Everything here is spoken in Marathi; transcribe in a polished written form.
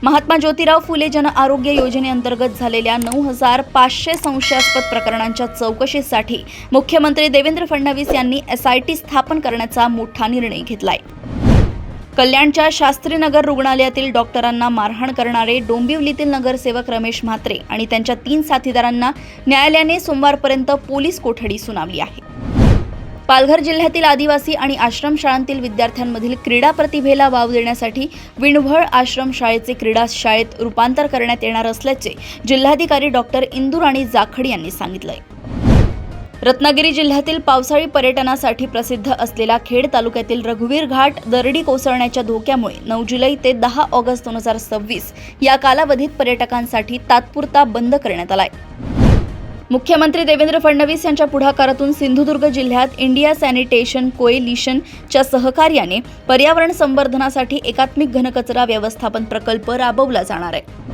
महात्मा ज्योतिराव फुले जन आरोग्य योजनेअंतर्गत झालेल्या 9,500 संशयास्पद प्रकरणांच्या चौकशीसाठी मुख्यमंत्री देवेंद्र फडणवीस यांनी SIT स्थापन करण्याचा मोठा निर्णय घेतलाय। कल्याणच्या शास्त्रीनगर रुग्णालयातील डॉक्टरांना मारहाण करणारे डोंबिवलीतील नगरसेवक रमेश म्हात्रे आणि त्यांच्या 3 साथीदारांना न्यायालयाने सोमवारपर्यंत पोलीस कोठडी सुनावली आहे। पालघर जिल्ह्यातील आदिवासी आणि आश्रमशाळांतील विद्यार्थ्यांमधील क्रीडा प्रतिभेला वाव देण्यासाठी विणभळ आश्रमशाळेचे क्रीडा शाळेत रूपांतर करण्यात येणार असल्याचे जिल्हाधिकारी डॉक्टर इंदुराणी जाखड यांनी सांगितलंय। रत्नागिरी जिल्ह्यातील पावसाळी पर्यटनासाठी प्रसिद्ध असलेला खेड तालुक्यातील रघुवीर घाट दरडी कोसळण्याच्या धोक्यामुळे 9 जुलै ते 10 ऑगस्ट 2026 या कालावधीत पर्यटकांसाठी तात्पुरता बंद करण्यात आलाय। मुख्यमंत्री देवेंद्र फडणवीस यांच्या पुढाकारातून सिंधुदुर्ग जिल्ह्यात इंडिया सॅनिटेशन कोएलिशनच्या सहकार्याने पर्यावरण संवर्धनासाठी एकात्मिक घनकचरा व्यवस्थापन प्रकल्प राबवला जाणार आहे।